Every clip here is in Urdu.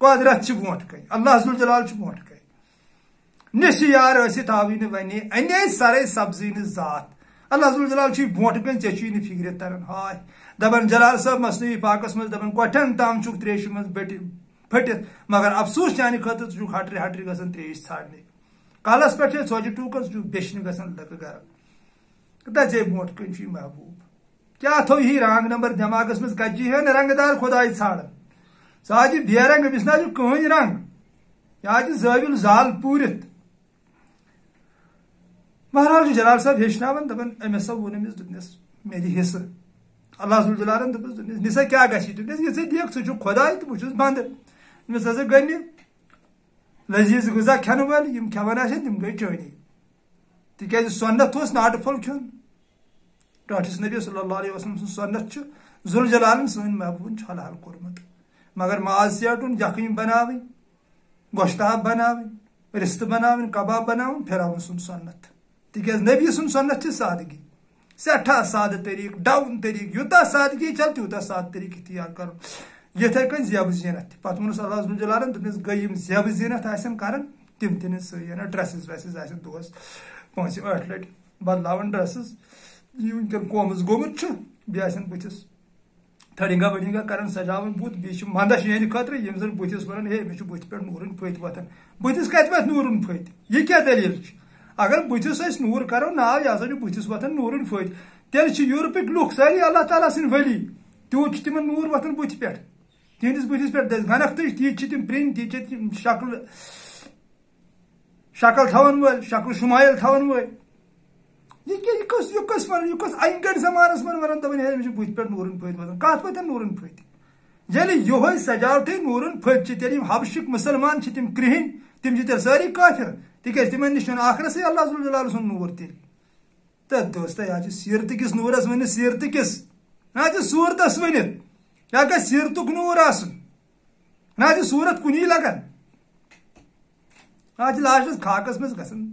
قدرت برونٹ کن اللہ ذو الجلال برونٹ کن نش یار ثت آوی ونی انے سرے سبزی ذات اللہ ذو الجلال برونٹ کن ے چی فکر تران ہائے دپان جلال صاحب مصنوعی پاکس مز دپان کوٹھن تام چھ تریش مز پھٹت مگر افسوس چانہ خاطر ژٕ ہٹری ہٹری گژھان تریش ژھانڈنہِ کالس پہ ژوجہ ٹوکس بیشن گژھان لکہ گرم تھے برونٹ کن محبوب کیا تھو یہ رنگ نمبر دماغس مز کچی ہے رنگ دار خدائی ژھانڈان سہ بے رنگ امس نا کہین رنگ یہ زٲوِل زال پوٗرِتھ بہرحال جلال صاحب ہیچناون دپان أمس سا ووٚن أمِس دوٚپنس مےٚ دِ حصہٕ اللہ ذو الجلالن دوٚپنس نسا کیٛاہ گژھی دوٚپنس یہِ ژٕ دِکھ ژٕ چھُکھ خۄداے تہٕ بہٕ چھُس بنٛدٕ أمِس ہسا گٔے لذیذ غذا کھٮ۪نہٕ وٲلۍ یِم کھٮ۪وان آسن تِم گٔے چٲنی تِکیٛازِ سۄنت اوس ناٹہٕ پھوٚل کھیوٚن ٹاٹھس نبی صلی اللہ علیہ وسلم سُنٛد سۄنت چھُ ذو الجلالن سٲنۍ محبوٗبن چھُ حلال کوٚرمُت مگر ماز ژیٹُن یکھٕنۍ بناوٕنۍ گۄشتاب بناوٕنۍ رِستہٕ بناوٕنۍ کباب بناوٕنۍ پھِراوُن سُنٛد سۄنت تِکیٛازِ نبی سُنٛد سۄنت چھِ سادگی سٮ۪ٹھاہ سادٕ طریٖقہٕ ڈاوُن طریٖقہٕ یوٗتاہ سادگی چل تیوٗتاہ سادٕ طریٖقہٕ اختیار کرُن یِتھے کٔنۍ زیبہٕ زیٖنت تہِ پتہٕ ووٚنُس اللہ ذو الجلالن دوٚپنس گٔے یِم زیبہٕ زیٖنت آسن کران تِم تہِ نہٕ سۭتۍ ڈرٛیسز ویسز آسن دۄہس 5-8 لٹہِ بدلاوان ڈرٛیسز یہِ وٕنکٮ۪ن قومس گوٚمُت چھُ بیٚیہِ آسن بٕتھِس تھڈِنگا وڈِنگا کران سجاوان بُتھ بیٚیہِ چھِ منٛدچھ یِہنٛدِ خٲطرٕ یِم زن بٕتھِس ونان ہے مےٚ چھُ بٕتھِ پٮ۪ٹھ نوٗرٕنۍ پھٔتۍ وۄتھان بٕتھِس کتہِ وۄتھِ نوٗرٕنۍ پھٔتۍ یہِ کیٛاہ دٔلیٖل چھِ اگر بٕتھِس أسۍ نوٗر کرو نا یہِ ہسا چھُ بٕتھِس وۄتھان نوٗرٕنۍ پھٔتۍ تیٚلہِ چھِ یوٗرپٕکۍ لُکھ سٲری اللہ تعالیٰ سٕنٛدۍ ؤلی تیوٗت چھُ تِمن نوٗر وۄتھان بٕتھِ پٮ۪ٹھ تِہنٛدِس بٕتھِس پٮ۪ٹھ دٔسۍ گنکھ تیٖتۍ چھِ تِم پرٛنۍ تیٖتۍ چھِ تِم شکل تھاون وٲلۍ شکل شُمایل تھاون وٲلۍ یہ کس انگڑ زمانس من ونان دپان ہے مےٚ چھُ بٕتھِ پٮ۪ٹھ نوٗرٕنۍ پھٔتۍ وۄتھان کتھ وۄتھن نوٗرٕنۍ پھٔتۍ ییٚلہِ یِہوے سجاوٹھٕے نوٗرٕنۍ پھٔتۍ چھِ تیٚلہِ یِم حبشِک مُسلمان چھِ تِم کرٛہِنۍ تِم چھِ تیٚلہِ سٲری کٲفِر تِکیٛازِ تِمن نِش چھُنہٕ آخرسٕے اللہ ذو الجلال سُنٛد نوٗر تیٚلہِ تہٕ دوستا یہ چھُ سیٖرتہٕ کِس نوٗرس ؤنِتھ سیٖرتہٕ کِس نہ چھُ صوٗرتس ؤنِتھ یا گژھِ سیٖرتُک نوٗر آسُن نہ چھُ صوٗرت کُنی لگان نہ چھُ لاسٹس خاکس منٛز گژھان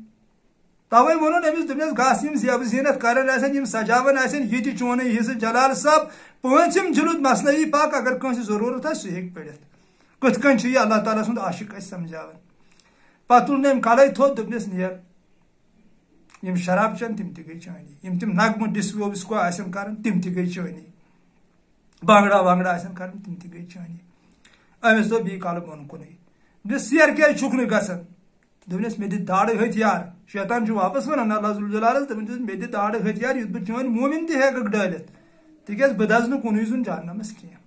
توے ووٚنُن أمِس دوٚپنس گژھ یِم زیبہٕ زیٖنت کران آسن یِم سجاوان آسن یہِ تہِ چونٕے حصہٕ جلال صٲب 5م جلد مصنوعی پاک اگر کٲنٛسہِ ضروٗرت آسہِ سُہ ہیٚکہِ پٔرِتھ کِتھ کٔنۍ چھُ یہِ اللہ تعالیٰ سُنٛد عاشق اسہِ سمجھاوان پتہٕ تُل أمۍ کلے تھوٚد دوٚپنس نیر یِم شراب چٮ۪ن تِم تہِ گٔے چٲنی یِم تِم نغمہٕ ڈِسکو وِسکو آسن کران تِم تہِ گٔے چٲنی بانگڑا وانگڑا آسن کران تِم تہِ گٔے چٲنی أمِس دوٚپ بیٚیہِ کالہٕ بۄن کُنٕے دوٚپنس سیر کیٛازِ چھُکھ نہٕ گژھان دوٚپنس مےٚ دِ داڑٕ ہتھیار شیطان چھُ واپس ونان اللہ ذو الجلالس دپان چھُس مےٚ دِ داڑٕ ہتھیار یُتھ بہٕ چٲنۍ مومِن تہِ ہیٚککھ ڈٲلِتھ تِکیٛازِ بہٕ دزٕ نہٕ کُنُے زوٚن جہنمس کینٛہہ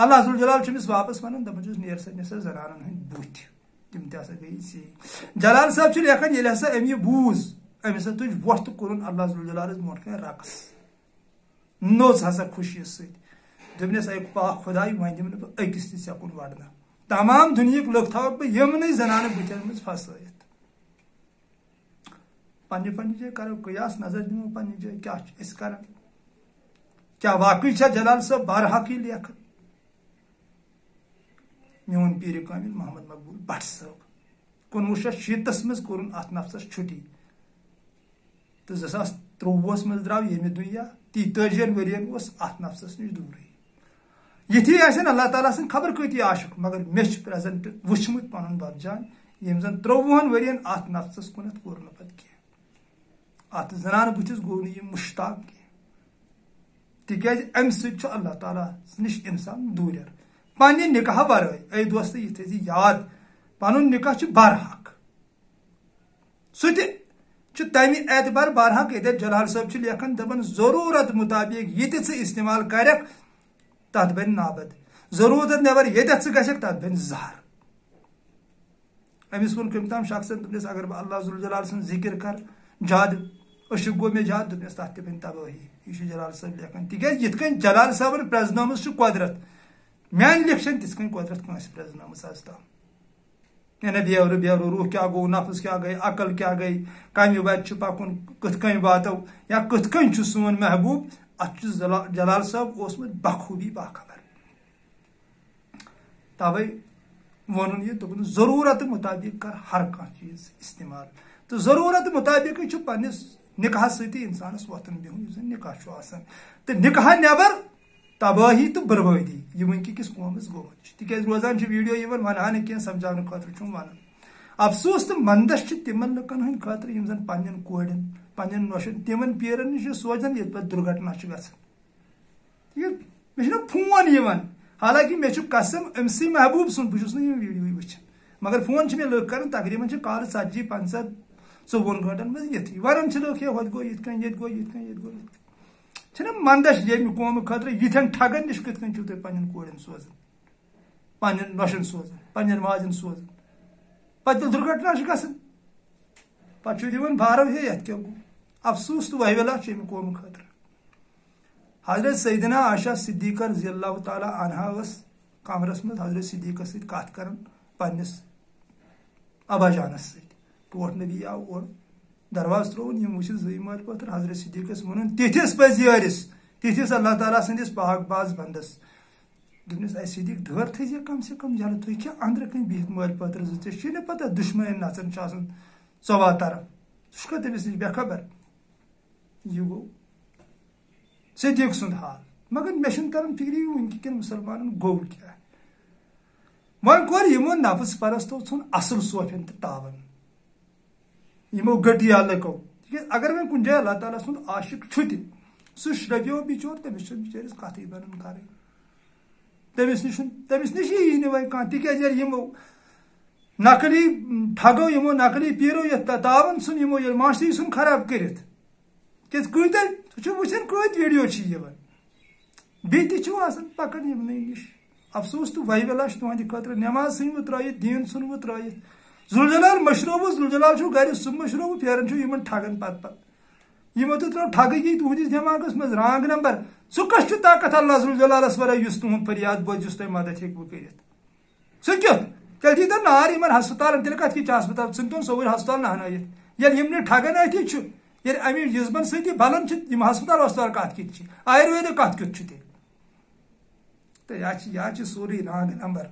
اللہ ذو الجلال چھُ أمِس واپس ونان دپان چھُس نیر سا نِسا زنانن ہٕنٛدۍ بٕتھِ تِم تہِ ہسا گٔیی ژیٖرۍ جلال صٲب چھُ لیکھان ییٚلہِ ہسا أمۍ یہِ بوٗز أمۍ ہسا تُج وۄٹھ تہٕ کوٚرُن اللہ ذو الجلالس برونٛٹھ کنۍ رقص نوٚژ ہسا خوشی سۭتۍ دوٚپنس اے پاک خۄداے وۄنۍ دِمہٕ نہٕ بہٕ أکِس تہِ سیٚکُن وڑنہٕ تمام دُنہِکۍ لُکھ تھاوکھ بہٕ یِمنٕے زنانہٕ بٕتھٮ۪ن منٛز پھسٲیِتھ پننہِ جایہِ کرو قیاس نظر دِمو پننہِ جایہِ کیٛاہ چھِ أسۍ کران کیٛاہ واقعی چھا جلال صٲب بارحقی لیکھان میون پیٖرِ کامِل محمد مقبوٗل بٹ صٲب 1986 منٛز کوٚرُن اتھ نفسس چھُٹی تہٕ 2023 منٛز درٛاو ییٚمہِ دُنیا 43 ؤرین اوس اتھ نفسس نِش دوٗرٕے یِتھی آسن اللہ تعالیٰ سٕنٛدۍ خبر کۭتیاہ عاشق مگر مےٚ چھُ پریزنٹ وٕچھمُت پنُن بب جان ییٚمۍ زن 23 ؤرین اتھ نفسس کُنتھ کوٚر نہٕ پتہٕ کینٛہہ اتھ زنانہٕ بٕتھِس گوٚو نہٕ یہِ مُشتاق کینٛہہ تِکیٛازِ امہِ سۭتۍ چھُ اللہ تعالیٰ نِش انسان دوٗریر پننہِ نکاح ورٲے اے دوستہٕ یہِ تھٲیزِ یاد پنُن نکاح چھُ برحق سُہ تہِ چھُ تمہِ اعتبار برحق ییٚتٮ۪تھ جلال صٲب چھُ لیکھان دپان ضروٗرت مُطابق یہِ تہِ ژٕ استعمال کرکھ تتھ بنہِ نابد ضروٗرت نٮ۪بر ییٚتٮ۪تھ ژٕ گژھکھ تتھ بنہِ زہر أمِس ووٚن کٔمۍ تام شخصن دوٚپنس اگر بہٕ اللہ ذو الجلال سُنٛد ذِکر کرٕ زیادٕ أشُک گوٚو مےٚ زیادٕ دوٚپنس تتھ تہِ بنہِ تبٲہی یہِ چھُ جلال صٲب لیکھان تِکیٛازِ یِتھ کٔنۍ جلال صٲبن پرزنٲومٕژ چھِ قۄدرت میانہِ لیکھِ چھنہٕ تِژھ کٔنۍ قۄدرت کٲنٛسہِ پرزنٲومٕژ آز تام یعنی بیورٕ روح کیٛاہ گوٚو نفس کیٛاہ گٔے عقل کیٛاہ گٔے کمہِ وتہِ چھُ پکُن کِتھ کٔنۍ واتو یا کِتھ کٔنۍ چھُ سون محبوٗب اتھ چھُ جلال صٲب اوسمُت بخوٗبی باخبر توے ووٚنُن یہِ دوٚپُن ضروٗرت مُطابق کر ہر کانٛہہ چیٖز استعمال تہٕ ضروٗرت مُطابقٕے چھُ پننِس نکاحس سۭتی انسانس وۄتھُن بِہُن یُس زن نکاح چھُ آسان تہٕ نکاح نٮ۪بر تباہی تو بربادی یہ ونکس قومس گو تکیاز روزان ویڈیو ونان کی سمجھانے خاطر ونان افسوس تو مندس تمن لکن ہند خاطر یم زن پنن کورین پنن نوشن تمن پیرن نش سوزان یت پہ درگھٹنا گھان مے فون حالانکہ مے قسم امسی محبوب سن بہس نا ویڈیو وچان مگر فون مے لوگ کر تقریباً کال 40 50 54 گھنٹن مز یہ ونان لوگ ہے ہوت گو یت کن یت گو یت کن یت گو چھنا مندش یم قوم خاطر یتھن ٹھگن نش کت کن چھو تھی پنن کورین سوزان پنن نوشن سوزان پنن ماجن سوزان پتہ درگھٹنا گھان پتہ دِوان بارو ہے یت کیا گو افسوس تو وحولا یم قوم خاطر حضرت سیدنا عائشہ صدیقہ رضی اللہ تعالی عنہا کمرس مز حضرت صدیقہ ست کت کران پنس ابا جانس ست ٹوٹ نبی آو اور درواز ترون یم وچھ زی مال پتر حضرت صدیقس ونن تتھس پزیارس تتھس اللہ تعالیٰ سندس پاک باز بندس دس اے صدیق دھر تھز کم سے کم جل تھی کیا اندر کن بہت مال پتر زی پتہ دشمن نژن ژوا طرف ثہ تمس نش بے خبر یہ گو صدیق سند حال مگر مے تران فکری ونکن مسلمان گو کیا ون کور یمو نفس پرستو ژھن اصل صوفین تو تاون یمو گٹیا لکو اگر وی کن جائے اللہ تعالیٰ سند عاشق چھ تہ سہ شرپیو بچور تمس بچارس کتھ بنان کریں تمس نش یی نی وی کھانا تکیاز یمو نقلی ٹھگو یمو نقلی پیرو یت تاون سن یمو یل معاشرے سن خراب کرت کت وچان کت ویڈیو بیٚیہِ تہِ چھُو آسان پکان یمنے نش افسوس تو وحولا تہند خاطر نماز ژھنو ترٲیِتھ دیٖن ژھنو ترٲیِتھ ذوالجلال مشروب ذوالجلال چھُ گرِ سُہ مشروب پھیران چھُ یمن ٹھگن پتہٕ یمو تہِ ترٲو ٹھگٕگی تُہندِس دٮ۪ماغس منٛز رانگ نمبر سُہ کس چھُ طاقت اللہ ذوالجلالس ورٲے یُس تُہُنٛد فریاد بوزِ یُس تۄہہِ مدد ہیٚکوٕ کٔرِتھ سُہ کیُتھ تیٚلہِ دیٖتو نار یمن ہسپتالن تیٚلہِ کتھ کِتھ چھِ ہسپتال ژھٕنتون سوٚوُرۍ ہسپتال نہنٲیِتھ ییٚلہِ یِم نہٕ ٹھگن أتھی چھُ ییٚلہِ امہِ جذبن سۭتی بلان چھِ یِم ہسپتال وسپتال کتھ کِتھ چھِ آیُرویدُک کتھ کیُتھ چھُ تیٚلہِ تو یہ سوری رانگ نمبر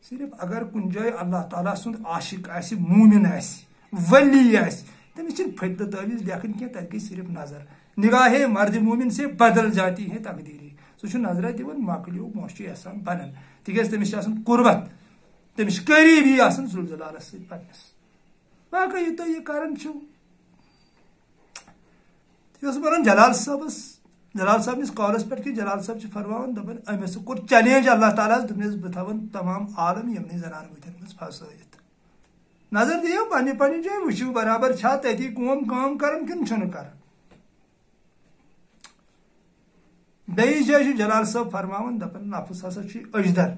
صرف اگر کن جائے اللہ تعالیٰ سند عاشق آسہِ مومن آسہِ ولی آسہِ تمس فتنہ تعویز لیکھن کی تک گئی صرف نظر نگاہ مرد مومن سے بدل جاتی ہے تقدیری سہ نظرہ دِوان مکلیو موشی آسان بنان تکیاز تمس قربت تمس قریبی آسان ذوالجلالس ست پنس باقی یہ تو یہ کران چھو ونان جلال صاحب نس قولس پہ کہ جلال صاحب فرمان دپان امس کور چیلنج اللہ تعالیٰ دپنس بہ تھاون تمام عالم یمنی زنان وتھن مز پھسائت نظر دیو پنہ پنہ جائے وچھو برابر چھا تتی قوم کام کران کن چھن کران بیس جائے جلال صاحب فرماون دپان نفس ہسا اجدر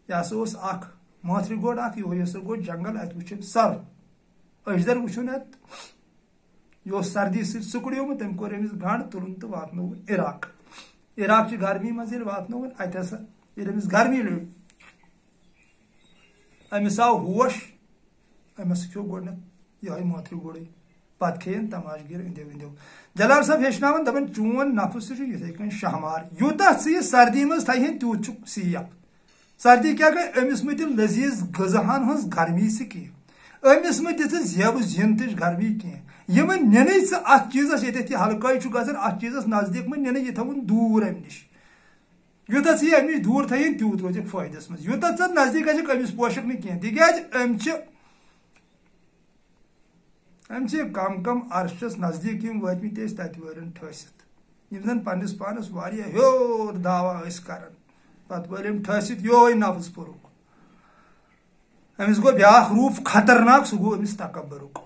یہ ہسا اس اخ ماتری گوڑ اخ یہ ہسا گو جنگل ات وچھن سر اجدر وچھن ات یہ سردی سکڑیومت تم کور امس گنڈ تلن تو واتنو عراق عراق چہ گرمی مز واتنو ات ہسا امس گرمی لڑ امس آو ہوش امس کھو گۄڈنیتھ یہ ماتری گوڑے پتہ کھین تماش گر اندو اندو جلال صاحب ہیچناون دپان چون نفس یتھے کن شہمار یوتہ ژٕ سردی مز تھہن تیوت چھ سیف سردی کیا گئی امس مت لذیذ غذاہن ہز گرمی سے کی امس مت دِژ زیب زین تج گرمی کی یمن نن ات چیزس یہ ہلکائی گھان ات چیزس نزدیک من نن یہ تھون دور ام نش یوتہ ژٕ ام نش دور تھین تیوت روز فائدس مز یوتہ ژٕ نزدیک گژھکھ امس پوشک نہ کھین تکیاز ام کم کم عرشس نزدیک یم واتمت تت ورن ٹھست یم زن پنس پانس واریاہ ہیور دعوا کران پتہ ورم ٹھست یہ نفس پورک امس گو بیاکھ روپ خطرناک سہ گو امس تکبرک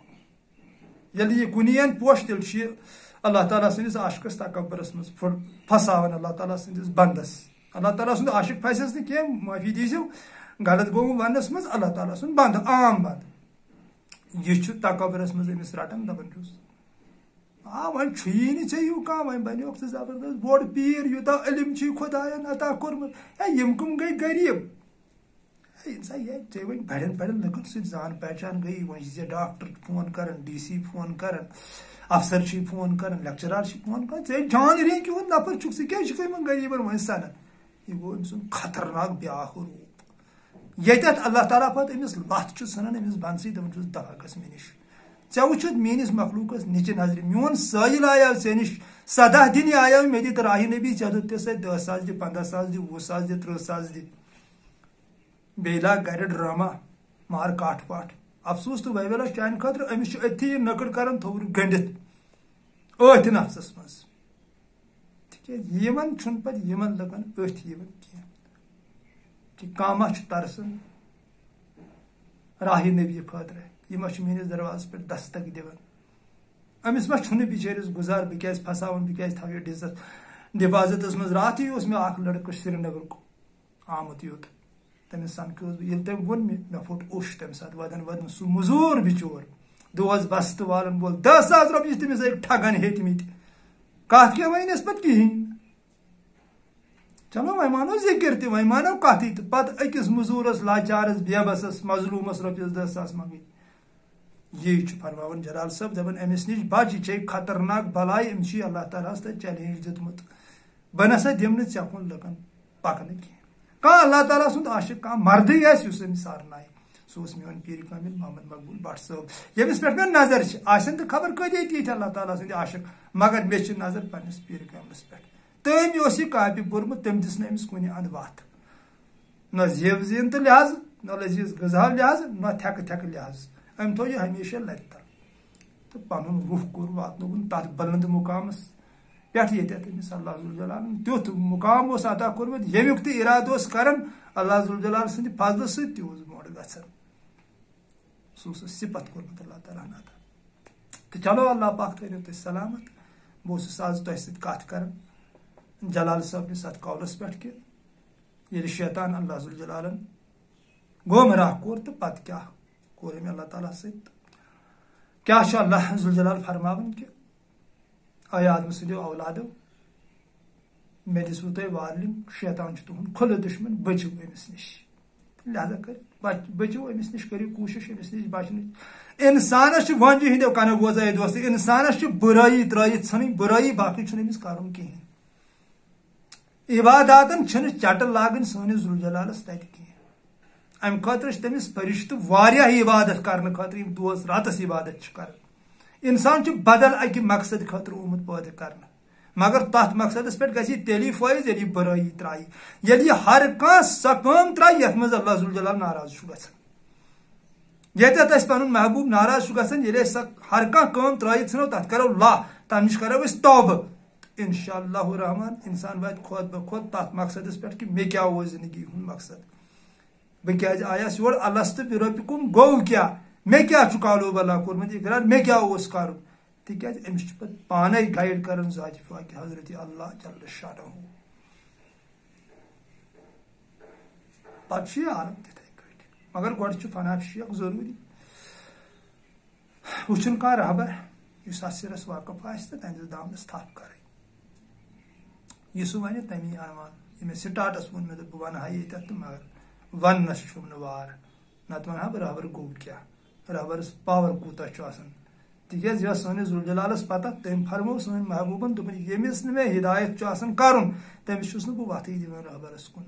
یل یہ کنین پوش تیل اللہ تعالیٰ سندس عاشقس تکبرس مز پھساون اللہ تعالیٰ سندس بندس اللہ تعالیٰ سند عاشق پھسس نہ کی معافی دیزو غلط گو ونس مز اللہ تعالیٰ سند بند عام بند یہ تکبرس مز امس رٹان دپان چھس ون چھوی نی ژے ہیو کانٛہہ ون بنیوکھ ژٕ زبردست بوڑ پیر یوتاہ علم چھی خداین عطا کورمت یم کم گئی غریب انسان یہ ژے ون بڑن بڑن لکن سۭتۍ زان پہچان گئی ون ژے ڈاکٹر فون کران ڈی سی فون کران افسر چھی فون کران لیکچرار چھی فون کران ژے جان رینک ہُنٛد نفر چھُکھ ژٕ کیٛازِ چھُکھ یِمن غریبن ون سنان یہ گوٚو أمۍ سُنٛد خطرناک بیاکھ روٗپ ییٚتٮ۪تھ اللہ تعالیٰ پتہٕ أمِس لتھ چھُ ژھٕنان أمِس بنسٕے دپان چھُس دفع گژھ مےٚ نِش ژےٚ وٕچھُتھ میٲنِس مخلوٗقس نِچہِ نظرِ میون سٲیِل آیاو ژےٚ نِش 17 دِنہِ آیاو مےٚ دِتھ راہہِ نبی ژےٚ دوٚپ سۭتۍ 10 ساس دِ 15 ساس دِ 20 ساس دِ 30 ساس دِ بیٚیہِ لاگ گرِ ڈرامہ مار کاٹھ پاٹھ افسوٗس تہٕ ویویلا چانہِ خٲطرٕ أمِس چھُ أتھی یہِ نٔکٕر کران تھوٚوُر گٔنڈِتھ أتھۍ نفسس منٛز تِکیٛازِ یِمن چھُنہٕ پتہٕ یِمن لُکن أتھۍ یِوان کینٛہہ کہِ کانٛہہ ما چھُ ترسان راہہِ نبی خٲطرٕ یہِ ما چھُ میٲنِس دروازس پٮ۪ٹھ دستک دِوان أمِس ما چھُنہٕ بِچٲرِس گُزار بہٕ کیازِ پھساوُن بہٕ کیازِ تھاوٕ یہِ ڈِپازِٹس منٛز راتھٕے اوس مےٚ اکھ لڑکہٕ سرینگرُک آمُت یوٚت تٔمِس سمکھیوس بہٕ ییٚلہِ تٔمۍ ووٚن مےٚ پھوٚٹ اوٚش تمہِ ساتہٕ ودان سُہ موٚزوٗر بِچور دۄہس بستہٕ والن وول 10 ساس رۄپیہِ چھِ تٔمِس أکۍ ٹھگن ہیٚتمٕتۍ کتھ کیٛاہ وَنٮ۪س پتہٕ کِہیٖنۍ چلو وۄنۍ مانو ذِکر تہِ وۄنۍ مانو کتھٕے تہٕ پتہٕ أکِس موٚزوٗرس لاچارس بےبسس مظلوٗمس رۄپیس 10 ساس منٛگٕنۍ یی چھُ فرماوان جلال صٲب دپان أمِس نِش بچ یہِ چھے خطرناک بلاے أمِس چھُ اللہ تعالیٰ ہس تتہِ چیلینج دیُتمُت بہٕ نسا دِمہٕ نہٕ ژےٚ کُن لُکن پکنہٕ کینٛہہ کانٛہہ اللہ تعالیٰ سُنٛد عاشق کانٛہہ مردٕے آسہِ یُس أمِس سارنایہِ سُہ اوس میون پیٖر کامِل محمد مقبوٗل بٹ صٲب ییٚمِس پٮ۪ٹھ مےٚ نظر چھِ آسن تہٕ خبر کۭتیاہ تیٖتۍ اللہ تعالیٰ سٕنٛدۍ عاشق مگر مےٚ چھِ نظر پننِس پیٖر کاملس پٮ۪ٹھ تٔمۍ اوس یہِ کاپہِ پوٚرمُت تٔمۍ دِژ نہٕ أمِس کُنہِ اندٕ وتھ نہ زیو زیٖنتہٕ لحاظہٕ نہ لذیٖذ غذا لحاظہٕ نہ تھٮ۪کہٕ تھٮ۪کہٕ لحاظہٕ أمۍ تھوٚو یہِ ہمیشہ لرِ تل تہٕ پنُن روح کوٚر واتنووُن تتھ بلند مُقامس پٮ۪ٹھ ییٚتٮ۪تھ أمِس اللہ ذوالجلالن تیُتھ مُقام اوس عطا کوٚرمُت ییٚمیُک تہِ ارادٕ اوس کران اللہ ذوالجلال سٕنٛدِ فضلہٕ سۭتۍ تہِ اوس برونٛٹھ گژھان سُہ اوس صِفت کوٚرمُت اللہ تعالیٰ ہن عطا تہٕ چلو اللہ پاک تھٲینو تُہۍ سلامت بہٕ اوسُس آز تۄہہِ سۭتۍ کتھ کران جلال صٲبنِس اتھ قولس پٮ۪ٹھ کہِ ییٚلہِ شیطان اللہ ذوالجلالن گمراہ کوٚر تہٕ پتہٕ کیٛاہ کوٚر أمۍ اللہ تعالیٰ سۭتۍ کیٛاہ چھُ اللہ ذوالجلال فرماوان کہِ اے آدمہٕ سٕنٛدیو اولادو مےٚ دِژوٕ تۄہہِ وارنِنٛگ شیطان چھُ تُہُنٛد کھُلہٕ دُشمن بٔچِو أمِس نِش لہذا بٔچِو أمِس نِش کٔرِو کوٗشِش أمِس نِش بچنٕچ انسانس چھُ وۄنجہِ ہٕنٛدیو کنو بوزا اے دوستو انسانس چھُ بُرٲیی ترٲیِتھ ژھٕنٕنۍ بُرٲیی باقٕے چھُنہٕ أمِس کرُن کِہینۍ عباداتن چھنہٕ چٹہٕ لاگٕنۍ سٲنِس ذوالجلالس تتہِ کینٛہہ امہِ خٲطرٕ چھِ تٔمِس فرشتہٕ واریاہ عبادت کرنہٕ خٲطرٕ یِم دۄہس راتس عبادت چھِ کران انسان چھُ بدل اکہِ مقصد خٲطرٕ آمُت پٲدٕ کرنہٕ مگر تتھ مقصدس پٮ۪ٹھ گژھِ یہِ تیٚلی فٲیض ییٚلہِ یہِ بُرٲیی ترایہِ ییٚلہِ یہِ ہر کانٛہہ سۄ کٲم ترایہِ یتھ منٛز اللہ ذوالجلال ناراض چھُ گژھان ییٚتٮ۪تھ اسہِ پنُن محبوٗب ناراض چھُ گژھان ییٚلہِ أسۍ سۄ ہر کانٛہہ کٲم ترٲیِتھ ژھٕنو تتھ کرو لا تمہِ نِش کرو أسۍ توبہٕ انشاء اللہ الرحمان انسان واتہِ کھۄتہٕ بہ کھۄتہٕ تتھ مقصدس پٮ۪ٹھ کہِ مےٚ کیٛاہ اوس زندگی ہُنٛد مقصد بہٕ کیٛازِ آیاس یور الستہٕ بربکُم گوٚو کیٛاہ مےٚ کیٛاہ چھُ قالو بلا کوٚرمُت اقرار مےٚ کیٛاہ اوس کرُن تِکیٛازِ أمِس چھُ پتہٕ پانے گایڈ کران ذاتِ پاکہِ حضرت اللہ جل شانہ پتہٕ چھُ یہِ عالم تِتھے کٲٹھۍ مگر گۄڈٕ چھُ فنا شیخ ضروٗری وٕچھُن کانٛہہ رہبر یُس اتھ سِرس واقف آسہِ تہٕ تہنٛدِس دامنس تھپھ کرٕنۍ یہِ سُہ وَنہِ تمی انوان یہِ مےٚ سٹاٹس ووٚن مےٚ دوٚپ بہٕ ونہٕ ہا ییٚتٮ۪تھ تہٕ مگر وننس چھُم نہٕ وار نتہٕ ونہٕ ہا بہٕ رہبر گوٚو کیٛاہ رہبرس پاور کوٗتاہ چھُ آسان تِکیٛازِ یۄس سٲنِس ذوالجلالس پتہ تٔمۍ فرموو سٲنۍ محبوٗبن دوٚپُن ییٚمِس نہٕ مےٚ ہدایت چھُ آسان کرُن تٔمِس چھُس نہٕ بہٕ وتھٕے دِوان رہبرس کُن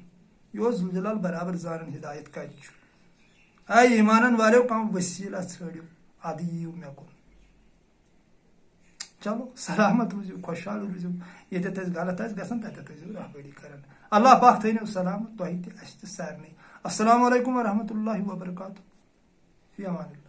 یہِ اوس ذوالجلال برابر زانان ہدایت کتہِ چھُ اے ایمانن والیو کانٛہہ وسیٖلہ ژھٲنٛڈِو ادٕ یِیِو مےٚ کُن چلو سلامت روٗزِو خۄشحال روٗزِو ییٚتٮ۪تھ اَسہِ غلط آسہِ گژھان تتٮ۪تھ ٲسِو رہبری کران اللہ پاک تھٲینو سلامت تۄہہِ تہِ اسہِ تہِ سارنٕے السلام علیکم ورحمتہ اللہ وبرکاتہ فی امان اللہ.